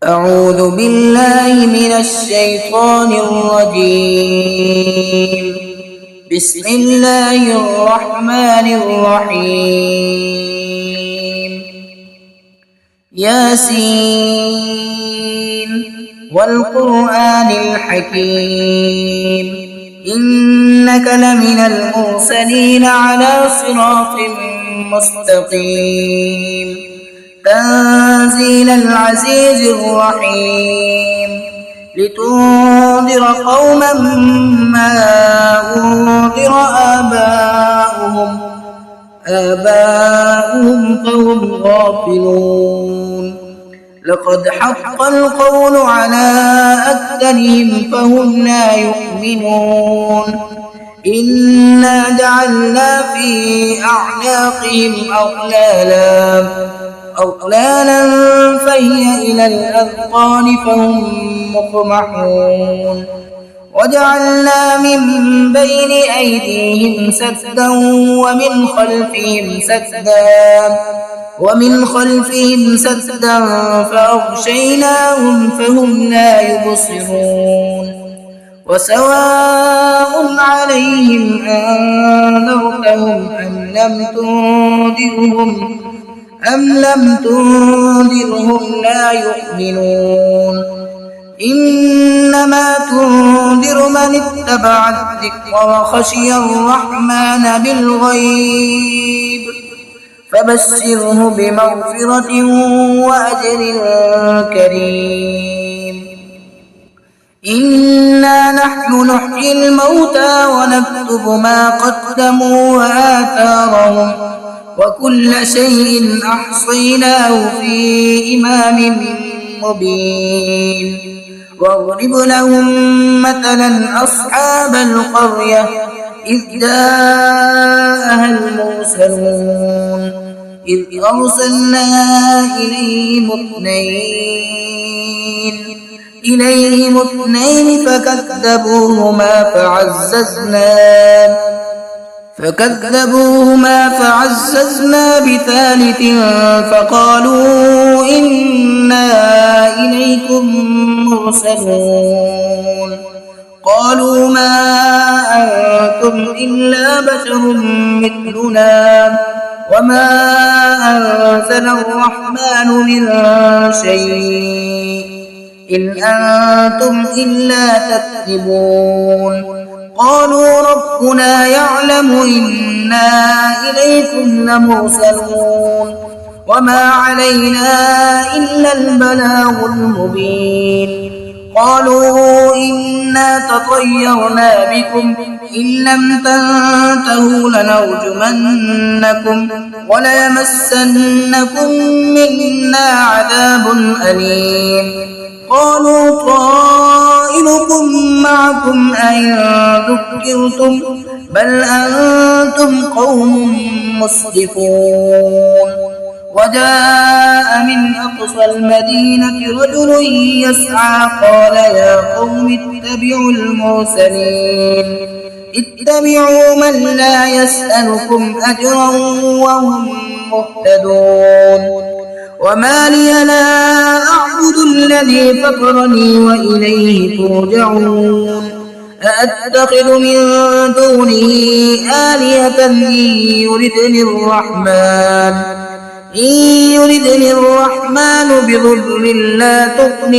أعوذ بالله من الشيطان الرجيم. بسم الله الرحمن الرحيم. ياسين والقرآن الحكيم إنك لمن المرسلين على صراط مستقيم تنزيل العزيز الرحيم لتنذر قوما ما أنذر آباؤهم فهم غافلون. لقد حق القول على أكثرهم فهم لا يؤمنون. إنا جعلنا في أعناقهم أغلالا فهي إلى الأذقان فهم مقمحون. وجعلنا من بين أيديهم سدا ومن خلفهم سدا فأغشيناهم فهم لا يبصرون. وسواء عليهم أنذرتهم أم لم تنذرهم لا يؤمنون. إنما تنذر من اتبع الذكر وخشي الرحمن بالغيب فبشره بمغفرة وأجر كريم. إنا نحن نحيي الموتى ونكتب ما قدموا وآثارهم وكل شيء أحصيناه في إمام مبين. واضرب لهم مثلا أصحاب القرية إذ جاءها المرسلون إذ أرسلنا إليهم اثنين فكذبوهما فعززنا بثالث فقالوا إنا إليكم مرسلون. قالوا ما أنتم إلا بشر مثلنا وما أنزل الرحمن من شيء إن أنتم إلا تكذبون. قالوا ربنا يعلم إنا إليكم لمرسلون وما علينا إلا البلاغ المبين. قالوا إنا تطيرنا بكم إن لم تنتهوا لنرجمنكم وليمسنكم منا عذاب أليم. قالوا طائركم معكم أئن ذكرتم بل أنتم قوم مسرفون. وجاء من أقصى المدينة رجل يسعى قال يا قوم اتبعوا من لا يسألكم أجرا وهم مهتدون. وما لي لا أعبد الذي فطرني وإليه ترجعون. أأتخذ من دونه آلهة إن يردني الرحمن بضر لا تغن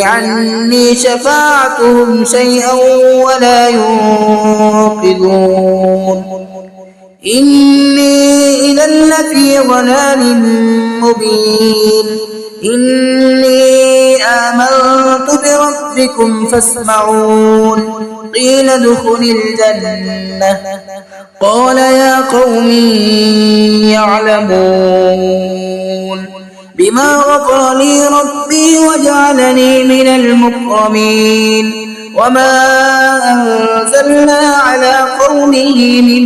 عني شفاعتهم شيئا ولا ينقذون. إني إذا لفي ضلال مبين. إني آمنت بربكم فاسمعون. قيل ادخل الجنة قال يا قوم يعلمون بما غفر لي ربي وجعلني من المكرمين. وما أنزلنا على قومه من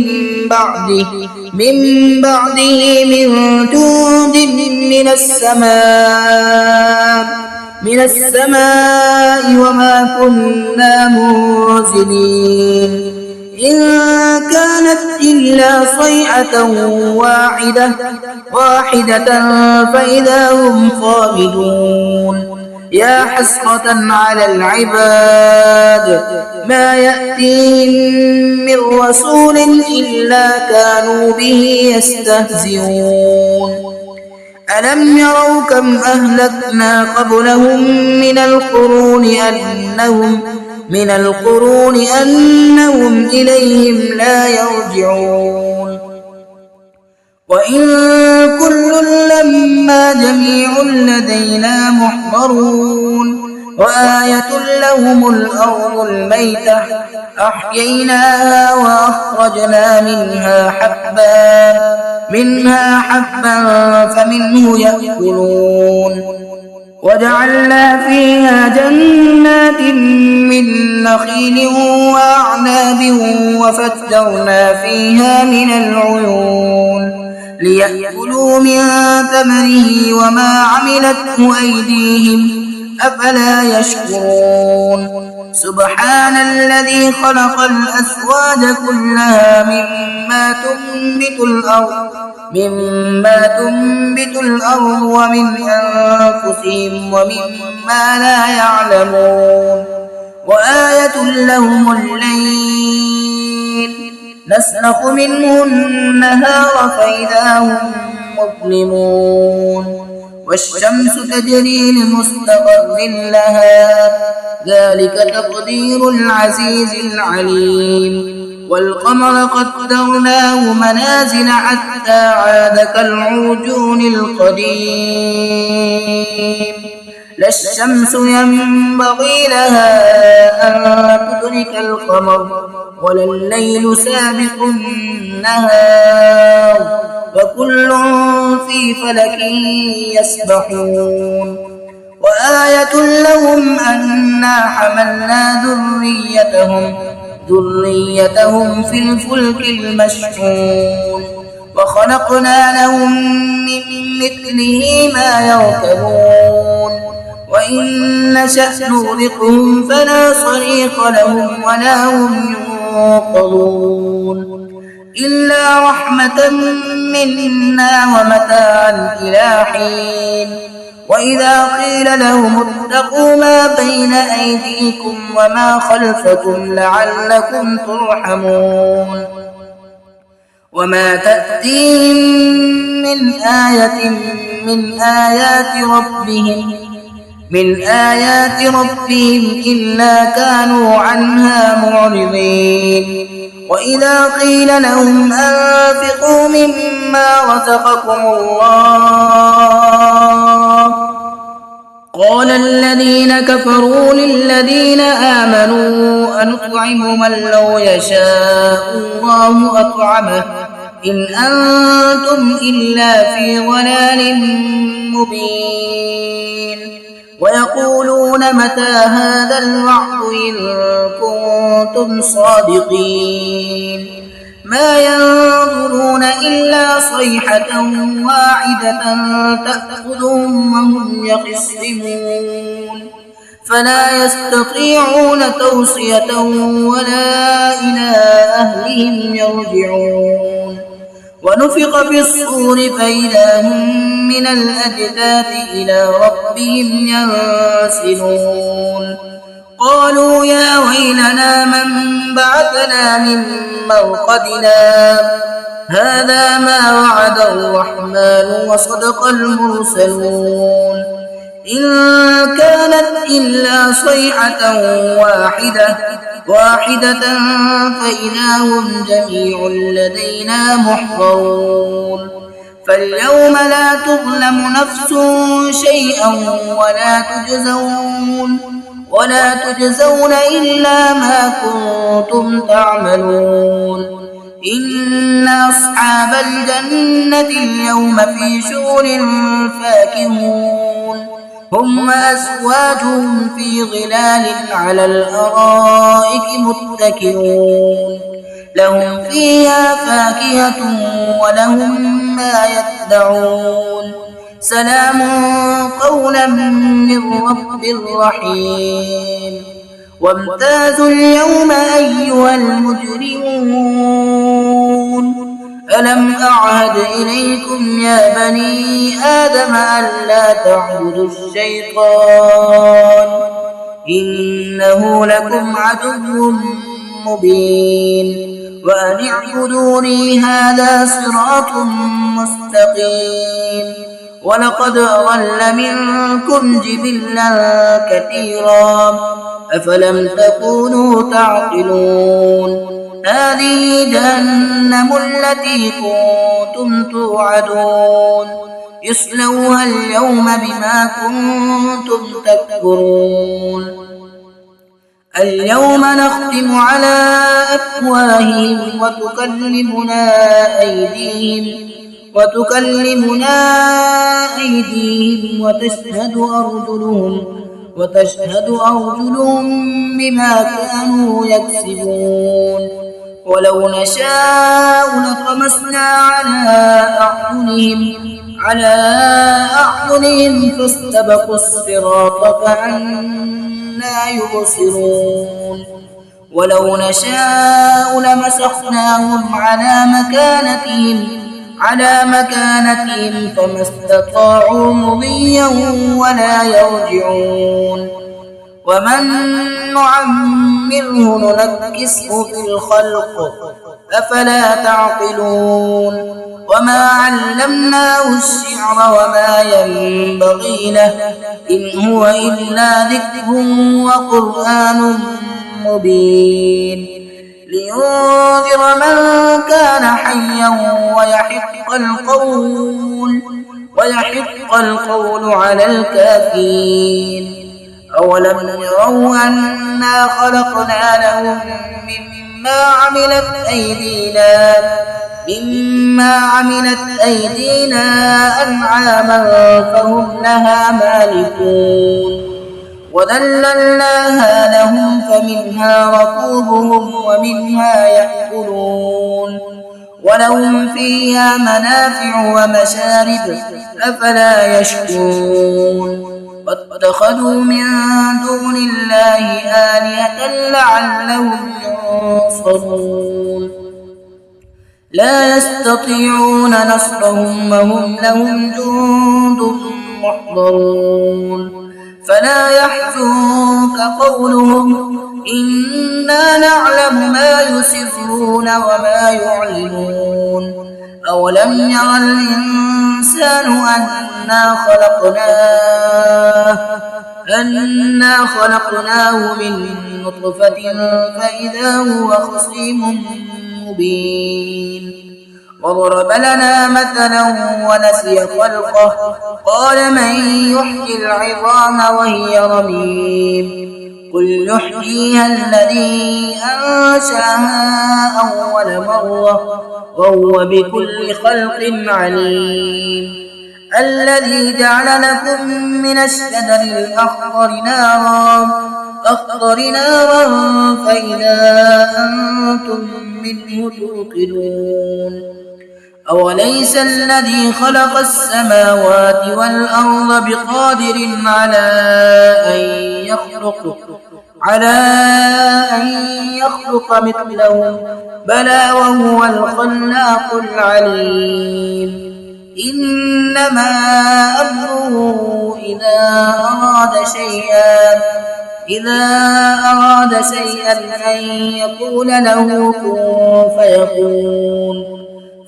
بعده من جند من السماء وما كنا منزلين. إن كانت إلا صيحة واحدة فإذا هم خامدون يا حسرة على العباد ما يأتيهم من رسول إلا كانوا به يستهزئون ألم يروا كم أهلكنا قبلهم من القرون أنهم إليهم لا يرجعون وإن كل لما جميع لدينا محضرون وآية لهم الأرض الميتة أحييناها وأخرجنا منها حبا فمنه يأكلون وجعلنا فيها جنات من نخيل وأعناب وفجرنا فيها من العيون ليأكلوا من ثمره وما عملته أيديهم أفلا يشكرون سبحان الذي خلق الأزواج كلها مما تنبت الأرض ومن أنفسهم ومما لا يعلمون وآية لهم الليل نسلخ منه النهار فإذا هم مظلمون والشمس تجري لمستقر لها ذلك تقدير العزيز العليم والقمر قدرناه منازل حتى عاد كالعرجون القديم لا الشمس ينبغي لها أن تدرك القمر ولا الليل سابق النهار وكل في فلك يسبحون وآية لهم أنا حملنا ذريتهم في الفلك المشحون وخلقنا لهم من مثله ما يركبون وإن نشأ نغرقهم فلا صريخ لهم ولا هم ينقذون إلا رحمة منا ومتاعا إلى حين وإذا قيل لهم اتقوا ما بين أيديكم وما خلفكم لعلكم ترحمون وما تأتيهم من آيات ربهم إلا كانوا عنها معرضين وإذا قيل لهم أنفقوا مما رزقكم الله قال الذين كفروا للذين آمنوا أنطعم من لو يشاء الله أطعمه إن أنتم إلا في ضلال مبين ويقولون متى هذا الوعد إن كنتم صادقين ما ينظرون إلا صيحة واحدة تأخذهم وهم يخصمون فلا يستطيعون توصية ولا إلى أهلهم يرجعون ونفخ في الصور فإذا هم من الأجداث إلى ربهم ينسلون قالوا يا ويلنا من بعثنا من مرقدنا هذا ما وعد الرحمن وصدق المرسلون إن كانت إلا صيحة واحدة فإذا هم جميع لدينا محضرون فاليوم لا تظلم نفس شيئا ولا تجزون إلا ما كنتم تعملون إن أصحاب الجنة اليوم في شغل فاكهون هم وأزواجهم في ظلال على الأرائك متكئون لهم فيها فاكهة ولهم ما يدعون سلام قولا من رب رحيم وامتازوا اليوم أيها المجرمون ألم أعهد إليكم يا بني آدم ألا تعبدوا الشيطان إنه لكم عدو مبين وأن اعبدوني هذا صراط مستقيم ولقد أضل منكم جبلا كثيرا أفلم تكونوا تعقلون هذه جهنم التي كنتم توعدون اصلوها اليوم بما كنتم تكفرون اليوم نختم على أفواههم وتكلمنا أيديهم وتشهد أرجلهم بما كانوا يكسبون ولو نشاء لطمسنا على أعينهم فاستبقوا الصراط فأنى يبصرون ولو نشاء لمسخناهم على مكانتهم فما استطاعوا مضيا ولا يرجعون ومن نعمره ننكسه في الخلق أفلا تعقلون وما علمناه الشعر وما ينبغي له إن هو إلا ذكر وقرآن مبين لينذر من كان حيا ويحق القول على الكافرين أولم يروا أنا خلقنا لهم مما عملت أيدينا أنعاما فهم لها مالكون وذللناها لهم فمنها ركوبهم ومنها يأكلون ولهم فيها منافع ومشارب أفلا يشكرون واتخذوا من دون الله آلهة لعلهم ينصرون لا يستطيعون نصرهم وهم لهم جند محضرون فلا يحزنك قولهم إنا نعلم ما يسرون وما يعلنون أولم ير الإنسان أنا خلقناه من نطفة فإذا هو خصيم مبين وضرب لنا مثلا ونسي خلقه قال من يحيي العظام وهي رميم قل يحييها الذي أنشأها أول مرة وهو بكل خلق عليم الذي جعل لكم من الشجر الأخضر نارا فإذا أنتم منه توقدون أوليس الذي خلق السماوات والأرض بقادر على أن يخلق مثلهم بلى وهو الخلاق العليم إنما أمره إذا أراد شيئا أن يقول له كن فيكون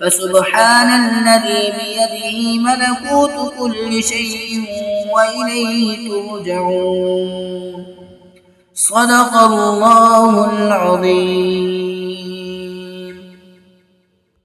فسبحان الذي بيده ملكوت كل شيء وإليه ترجعون صدق الله العظيم.